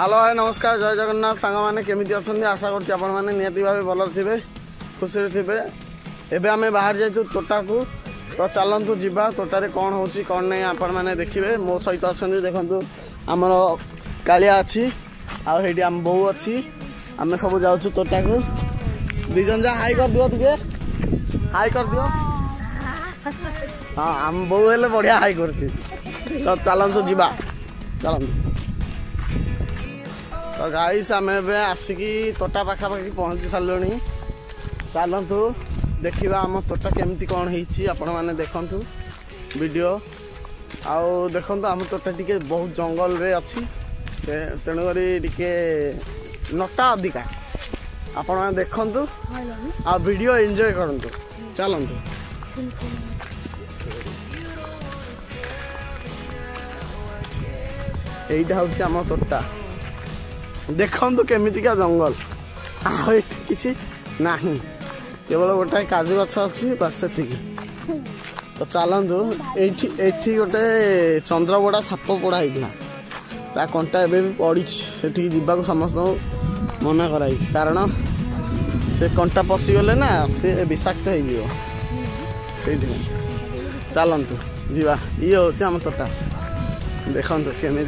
Hello hi नमस्कार जय जगन्नाथ सांग मैंने केमी अच्छा आशा करने निहती भाव भल थे खुशी थे एवं आम बाहर जाइए तोटा को तो चलतु जावा तोटारे कौन हो कौन नहीं आपण मैंने देखिए मो सहित अच्छा देखु आमर कालिया अच्छी आम बो अच्छी आम सब जाऊँ तोटा को दीजन जा हाई कर दियो तुझे हाई कर दियो हाँ आम बो हेले बढ़िया हाई कर तो चलतु जावा चलतु तो गाइस आम आसिकी तोटा पाखापाखि पहुँची सारे चलतु देखा आम तोटा केमती कौन होती आपण मैंने देखु वीडियो आउ देखु आम तोटा टी बहुत जंगल रे अच्छी तेणुक नटा अधिका आपण मैंने देखु आ वीडियो एंजॉय करूँ चलतु यहीटा हूँ आम तोटा देखु केमितिका जंगल कि ना केवल गोटे काजू गछ अच्छी बस से तो चलतु ये गोटे चंद्रबड़ा साप पोड़ा होता कंटा एवं भी पड़ी से जावाक समस्त मना कराई कारण से कंटा पशिगले ना से विषाक्त हो चलतु जा ये हूँ आम तोटा देखु केमी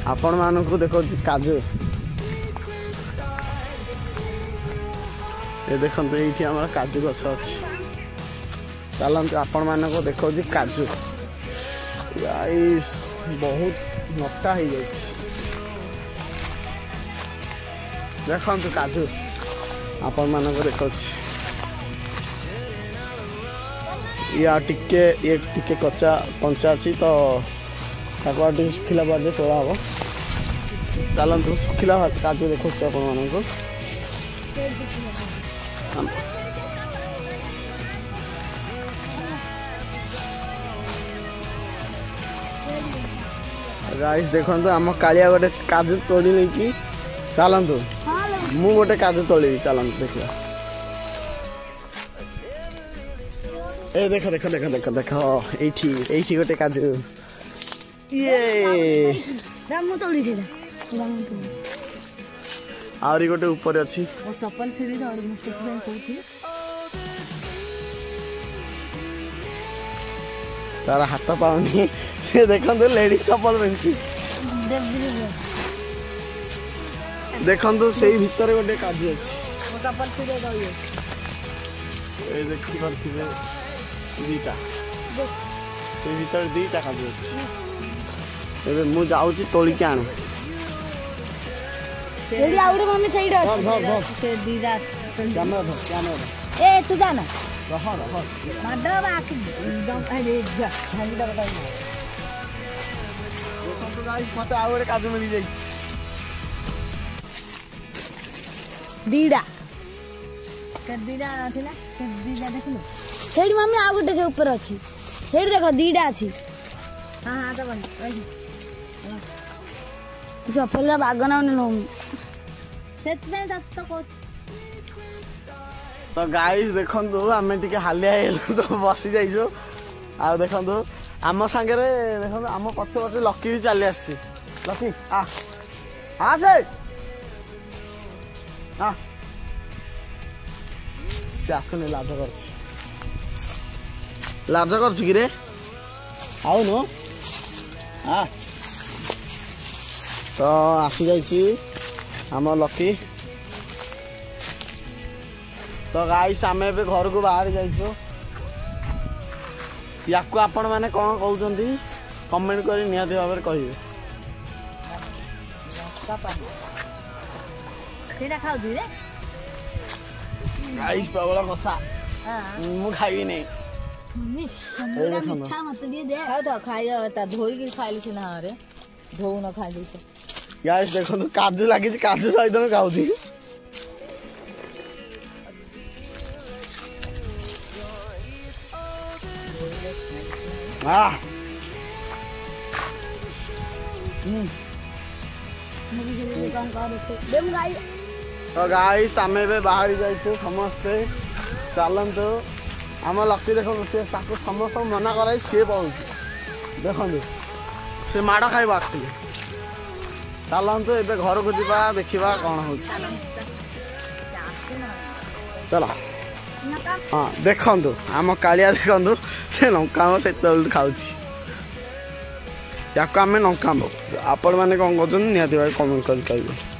आपण मानक देखो काजू ये देखो ये आम काजू गछ अच्छी चलते आपण मानक देखो काजू गाइस बहुत मोटा हो जाए देखु काजू आपण मानक देखो ये टिके कच्चा कंचा अच्छी तो सुखिला बाद तोड़ा हम चलतु सुखिला काजू देखो आपण मानक गाइस देखो आम कालिया गोटे काजू तोड़ी नहीं चलतु मु गोटे काजू तोड़ी चलतु देखिए ए देख देख देख देख देख ये गोटे काजू ये आहरी गोटे ऊपर अच्छी तार हाथ पाऊनी से देखो लेडीज चप्पल पिंधि देखु से भीतर गोटे काजू अच्छी देखी पारे दीटा से भीतर दीटा काजू अच्छी एबे मु जाउची तोली के आनु सेडी आउडे मम्मी साइड धर धर धर से दीदा कैमरा ए तू जाना रह रह माडा बाकी एकदम अरे हंडा बताई देखो तो गाइस मते आउडे काजू मिली जाई दीदा के दीदा थिला के दीदा देखलो सेडी मम्मी आ गुटे से ऊपर अछि सेडी देखो दीदा अछि हां हां तो बन चप्पल बागना तो गाइस देखु आम टे हालिया तो बसी जाइए आ देखु आम सांगे देखो आम पछ पटे लकी भी चली आसी लकी से आसुनी लाज कर रे आउ नु तो आसी जाइए आम लकी तो गाइस आम ए घर को बाहर जाइयो या आपण मैंने कौन कहते कमेंट कर निहाती भाव में कहे गाइस प्रबल कषा मु खाइबी नहीं धोई खाइल सीना धो न खाई गाइस देखो काजू लगी काजू सहित मैं खाऊी तो गाइस आम बाहर जाइए समस्ते चलतु आम लकी देखो सी समस्त मना कराई सी पहुँच देखो से माड़ खाइब आक्चुअली चलतु ए घर को जा देखा कौन हो चल हाँ देखु आम कालिया देखु से लंका से खाऊँ या आम लंका आपण मैंने कौन कर निहती भाई कमेंट कर कहे।